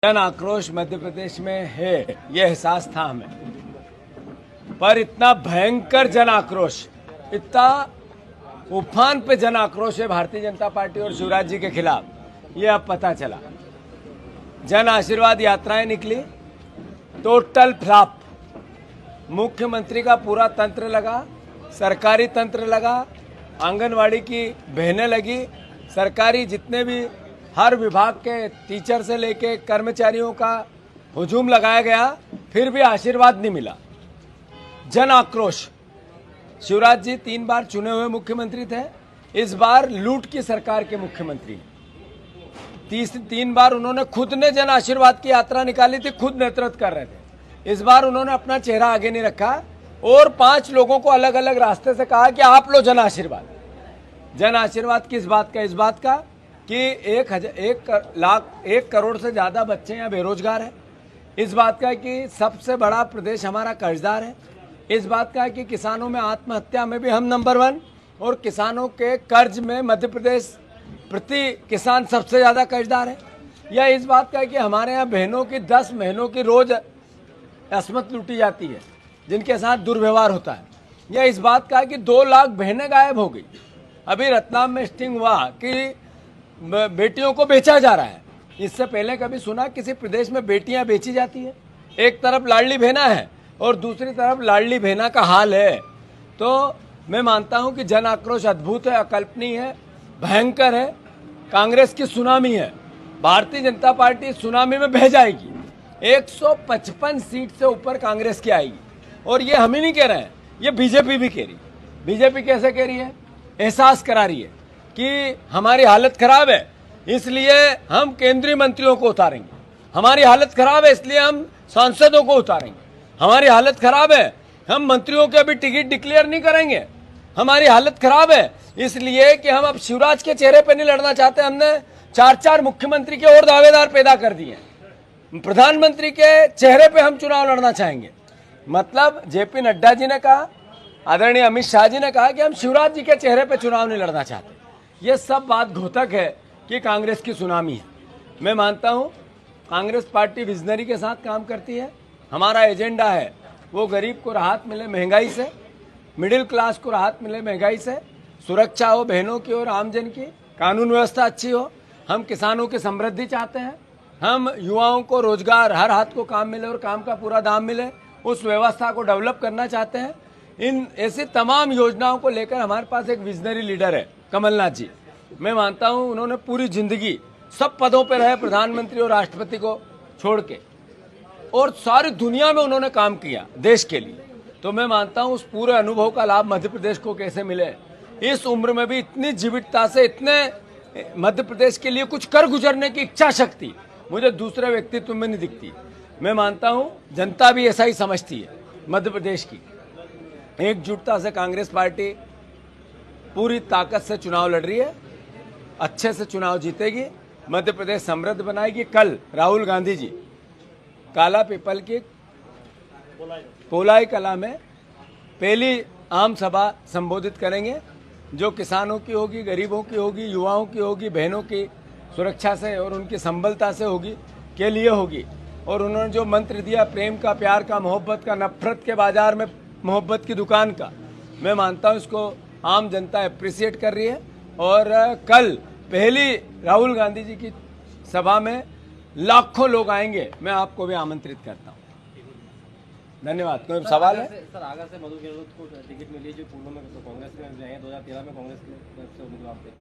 जन आक्रोश मध्य प्रदेश में है, ये एहसास था हमें, पर इतना भयंकर जन आक्रोश, इतना उफान पे जन आक्रोश है भारतीय जनता पार्टी और शिवराज जी के खिलाफ, ये अब पता चला। जन आशीर्वाद यात्राएं निकली, टोटल फ्लॉप। मुख्यमंत्री का पूरा तंत्र लगा, सरकारी तंत्र लगा, आंगनवाड़ी की बहनें लगी, सरकारी जितने भी हर विभाग के टीचर से लेके कर्मचारियों का हुजूम लगाया गया, फिर भी आशीर्वाद नहीं मिला। जन आक्रोश। शिवराज जी 3 बार चुने हुए मुख्यमंत्री थे, इस बार लूट की सरकार के मुख्यमंत्री। 3 बार उन्होंने खुद ने जन आशीर्वाद की यात्रा निकाली थी, खुद नेतृत्व कर रहे थे। इस बार उन्होंने अपना चेहरा आगे नहीं रखा और 5 लोगों को अलग अलग रास्ते से कहा कि आप लो जन आशीर्वाद। जन आशीर्वाद किस बात का? इस बात का कि 1 करोड़ से ज्यादा बच्चे यहाँ बेरोजगार हैं। इस बात का कि सबसे बड़ा प्रदेश हमारा कर्जदार है। इस बात का कि किसानों में आत्महत्या में भी हम नंबर 1 और किसानों के कर्ज में मध्य प्रदेश प्रति किसान सबसे ज्यादा कर्जदार है। या इस बात का कि हमारे यहाँ बहनों की 10 महीनों की रोज असमत लूटी जाती है, जिनके साथ दुर्व्यवहार होता है। या इस बात का कि 2 लाख बहनें गायब हो गई। अभी रतलाम में स्टिंग हुआ कि बेटियों को बेचा जा रहा है। इससे पहले कभी सुना किसी प्रदेश में बेटियां बेची जाती है? एक तरफ लाडली बहना है और दूसरी तरफ लाडली बहना का हाल है। तो मैं मानता हूं कि जन आक्रोश अद्भुत है, अकल्पनीय है, भयंकर है। कांग्रेस की सुनामी है, भारतीय जनता पार्टी सुनामी में बह जाएगी। 155 सीट से ऊपर कांग्रेस की आएगी। और ये हम ही नहीं कह रहे हैं, ये बीजेपी भी कह रही है। बीजेपी कैसे कह रही है? एहसास करा रही है कि हमारी हालत खराब है, इसलिए हम केंद्रीय मंत्रियों को उतारेंगे। हमारी हालत खराब है, इसलिए हम सांसदों को उतारेंगे। हमारी हालत खराब है, हम मंत्रियों के अभी टिकट डिक्लेयर नहीं करेंगे। हमारी हालत खराब है इसलिए कि हम अब शिवराज के चेहरे पे नहीं लड़ना चाहते। हमने 4 मुख्यमंत्री के और दावेदार पैदा कर दिए। प्रधानमंत्री के चेहरे पे हम चुनाव लड़ना चाहेंगे। मतलब जेपी नड्डा जी ने कहा, आदरणीय अमित शाह जी ने कहा कि हम शिवराज जी के चेहरे पे चुनाव नहीं लड़ना चाहते। ये सब बात घोतक है कि कांग्रेस की सुनामी है। मैं मानता हूं कांग्रेस पार्टी विजनरी के साथ काम करती है। हमारा एजेंडा है वो गरीब को राहत मिले महंगाई से, मिडिल क्लास को राहत मिले महंगाई से, सुरक्षा हो बहनों की और आमजन की, कानून व्यवस्था अच्छी हो। हम किसानों की समृद्धि चाहते हैं, हम युवाओं को रोजगार, हर हाथ को काम मिले और काम का पूरा दाम मिले, उस व्यवस्था को डेवलप करना चाहते हैं। इन ऐसी तमाम योजनाओं को लेकर हमारे पास एक विजनरी लीडर है, कमलनाथ जी। मैं मानता हूं उन्होंने पूरी जिंदगी सब पदों पर रहे, प्रधानमंत्री और राष्ट्रपति को छोड़ के, और सारी दुनिया में उन्होंने काम किया देश के लिए। तो मैं मानता हूं उस पूरे अनुभव का लाभ मध्य प्रदेश को कैसे मिले। इस उम्र में भी इतनी जीवितता से, इतने मध्य प्रदेश के लिए कुछ कर गुजरने की इच्छा शक्ति मुझे दूसरे व्यक्तित्व में नहीं दिखती। मैं मानता हूं जनता भी ऐसा ही समझती है। मध्य प्रदेश की एकजुटता से कांग्रेस पार्टी पूरी ताकत से चुनाव लड़ रही है, अच्छे से चुनाव जीतेगी, मध्य प्रदेश समृद्ध बनाएगी। कल राहुल गांधी जी काला पीपल की पोलाई कला में पहली आम सभा संबोधित करेंगे, जो किसानों की होगी, गरीबों की होगी, युवाओं की होगी, बहनों की सुरक्षा से और उनकी संबलता से होगी, के लिए होगी। और उन्होंने जो मंत्र दिया प्रेम का, प्यार का, मोहब्बत का, नफरत के बाजार में मोहब्बत की दुकान का, मैं मानता हूं इसको आम जनता अप्रिशिएट कर रही है। और कल पहली राहुल गांधी जी की सभा में लाखों लोग आएंगे, मैं आपको भी आमंत्रित करता हूं। धन्यवाद। कोई सवाल है? सर आगर से मधु गेहलोत को टिकट मिली, जो पूर्व में तो कांग्रेस में गए हैं, 2013 में कांग्रेस के उम्मीदवार थे।